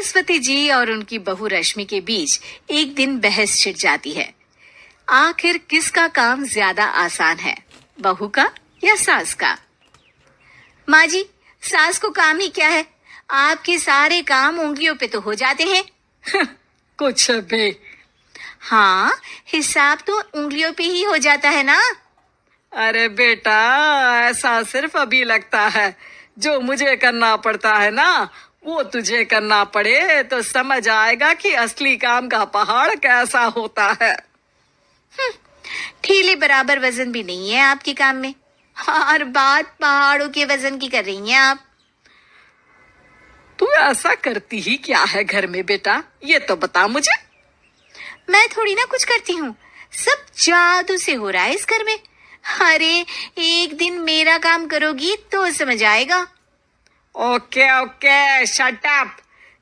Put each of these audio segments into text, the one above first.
सरस्वती जी और उनकी बहू रश्मि के बीच एक दिन बहस छिड़ जाती है। आखिर किसका काम ज्यादा आसान है, बहू का या सास का? माँ जी, सास को काम ही क्या है, आपके सारे काम उंगलियों पे तो हो जाते हैं। कुछ भी। हाँ, हिसाब तो उंगलियों पे ही हो जाता है ना। अरे बेटा, ऐसा सिर्फ अभी लगता है। जो मुझे करना पड़ता है ना, वो तुझे करना पड़े तो समझ आएगा कि असली काम का पहाड़ कैसा होता है। ठीले बराबर वजन भी नहीं है आपके काम में, और बात पहाड़ों के वजन की कर रही हैं आप। तू ऐसा करती ही क्या है घर में बेटा, ये तो बता मुझे। मैं थोड़ी ना कुछ करती हूँ, सब जादू से हो रहा है इस घर में। अरे, एक दिन मेरा काम करोगी तो समझ आएगा। Okay okay, shut up.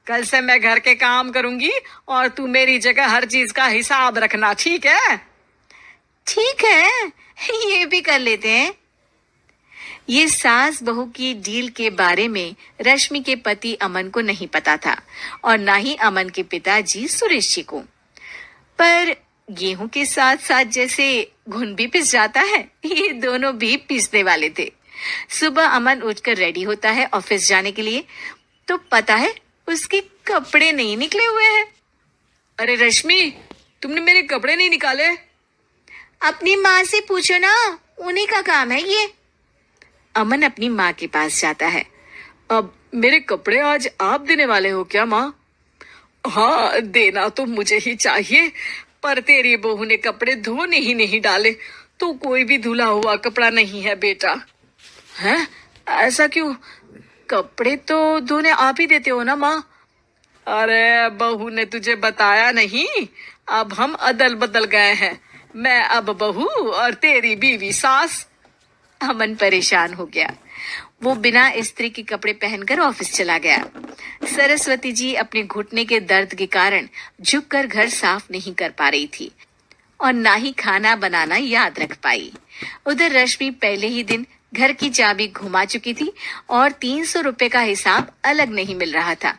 कल से मैं घर के काम करूंगी और तू मेरी जगह हर चीज का हिसाब रखना, ठीक है? ठीक है, ये भी कर लेते हैं। ये सास बहू की डील के बारे में रश्मि के पति अमन को नहीं पता था, और ना ही अमन के पिताजी सुरेश जी को। पर गेहूं के साथ साथ जैसे घुन भी पिस जाता है, ये दोनों भी पिसने वाले थे। सुबह अमन उठकर रेडी होता है ऑफिस जाने के लिए, तो पता है उसके कपड़े नहीं निकले हुए हैं। अरे रश्मि, तुमने मेरे कपड़े नहीं निकाले? अपनी माँ से पूछो ना, उन्हीं का काम है ये। अमन अपनी माँ के पास जाता है। अब मेरे कपड़े आज आप देने वाले हो क्या माँ? हाँ, देना तो मुझे ही चाहिए, पर तेरी बहू ने कपड़े धोने ही नहीं डाले, तो कोई भी धुला हुआ कपड़ा नहीं है बेटा। हैं? ऐसा क्यों? कपड़े तो धोने आप ही देते हो ना माँ? अरे बहू ने तुझे बताया नहीं, अब हम अदल बदल गए हैं। मैं अब बहू और तेरी बीवी सास। अमन परेशान हो गया। वो बिना इस्त्री के कपड़े पहनकर ऑफिस चला गया। सरस्वती जी अपने घुटने के दर्द के कारण झुककर घर साफ नहीं कर पा रही थी, और ना ही खाना बनाना याद रख पाई। उधर रश्मि पहले ही दिन घर की चाबी घुमा चुकी थी, और 300 रुपए का हिसाब अलग नहीं मिल रहा था।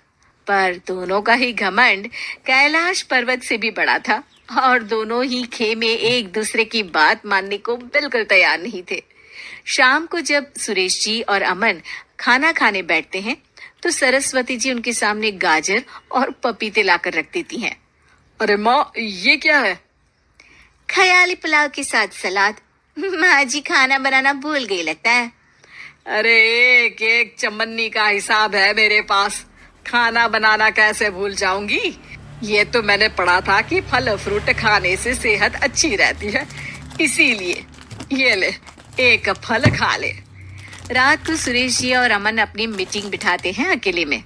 पर दोनों का ही घमंड कैलाश पर्वत से भी बड़ा था, और दोनों ही खेमे एक दूसरे की बात मानने को बिल्कुल तैयार नहीं थे। शाम को जब सुरेश जी और अमन खाना खाने बैठते हैं, तो सरस्वती जी उनके सामने गाजर और पपीते लाकर रख देती हैं। अरे माँ, ये क्या है? ख्याली पुलाव के साथ सलाद। माँ जी खाना बनाना भूल गई लगता है। अरे एक एक चमन्नी का हिसाब है मेरे पास, खाना बनाना कैसे भूल जाऊंगी? ये तो मैंने पढ़ा था कि फल फ्रूट खाने से सेहत अच्छी रहती है, इसीलिए ये ले, एक फल खा ले। रात को सुरेश जी और अमन अपनी मीटिंग बिठाते हैं अकेले में।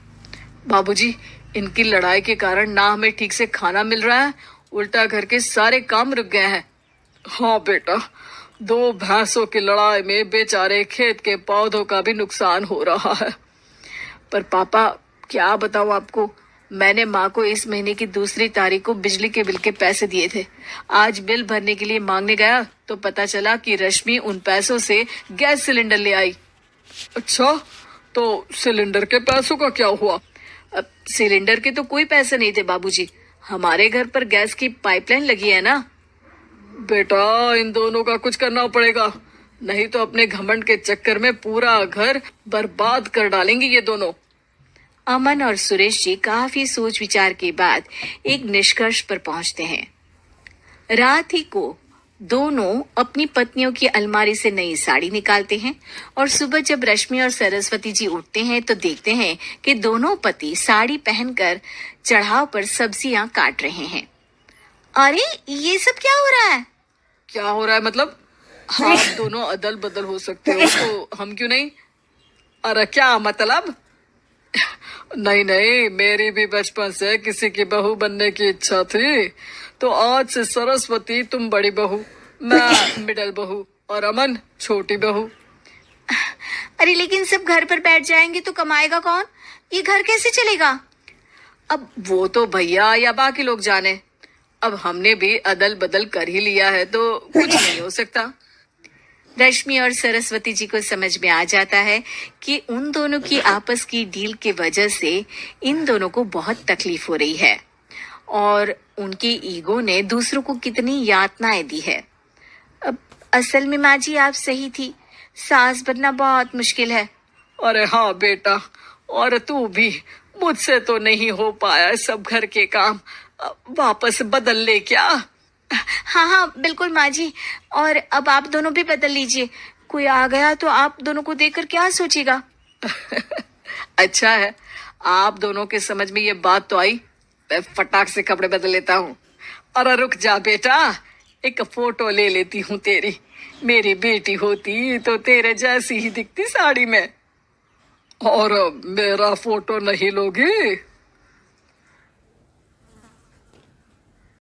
बाबूजी, इनकी लड़ाई के कारण ना हमें ठीक से खाना मिल रहा है, उल्टा घर के सारे काम रुक गए हैं। हाँ बेटा, 2 भैंसों की लड़ाई में बेचारे खेत के पौधों का भी नुकसान हो रहा है। पर पापा, क्या बताऊं आपको, मैंने माँ को इस महीने की 2 तारीख को बिजली के बिल के पैसे दिए थे। आज बिल भरने के लिए मांगने गया तो पता चला कि रश्मि उन पैसों से गैस सिलेंडर ले आई। अच्छा, तो सिलेंडर के पैसों का क्या हुआ? अब सिलेंडर के तो कोई पैसे नहीं थे बाबूजी, हमारे घर पर गैस की पाइपलाइन लगी है ना। बेटा, इन दोनों का कुछ करना पड़ेगा, नहीं तो अपने घमंड के चक्कर में पूरा घर बर्बाद कर डालेंगे ये दोनों। अमन और सुरेश जी काफी सोच विचार के बाद एक निष्कर्ष पर पहुंचते हैं। रात ही को दोनों अपनी पत्नियों की अलमारी से नई साड़ी निकालते हैं, और सुबह जब रश्मि और सरस्वती जी उठते हैं तो देखते हैं कि दोनों पति साड़ी पहनकर चढ़ाव पर सब्जियां काट रहे हैं। अरे, ये सब क्या हो रहा है? क्या हो रहा है मतलब? आप दोनों अदल बदल हो सकते हो तो हम क्यों नहीं? अरे क्या मतलब? नहीं नहीं, मेरी भी बचपन से किसी की बहू बनने की इच्छा थी, तो आज से सरस्वती तुम बड़ी बहू, मैं मिडल बहू और अमन छोटी बहू। अरे लेकिन सब घर पर बैठ जाएंगे तो कमाएगा कौन? ये घर कैसे चलेगा? अब वो तो भैया या बाकी लोग जाने, अब हमने भी अदल बदल कर ही लिया है तो कुछ नहीं हो सकता। रश्मि और सरस्वती जी को समझ में आ जाता है कि उन दोनों की आपस की डील के वजह से इन दोनों को बहुत तकलीफ हो रही है और उनके ईगो ने दूसरों को कितनी यातनाएं दी है। अब असल में माँ जी आप सही थी, सास बनना बहुत मुश्किल है। अरे हाँ बेटा, और तू भी, मुझसे तो नहीं हो पाया सब घर के काम, वापस बदल ले क्या? हाँ हाँ बिल्कुल माँ जी, और अब आप दोनों भी बदल लीजिए, कोई आ गया तो आप दोनों को देखकर क्या सोचेगा। अच्छा है, आप दोनों के समझ में ये बात तो आई। मैं फटाक से कपड़े बदल लेता हूँ। अरे रुक जा बेटा, एक फोटो ले लेती हूँ तेरी। मेरी बेटी होती तो तेरे जैसी ही दिखती साड़ी में। और मेरा फोटो नहीं लोगी?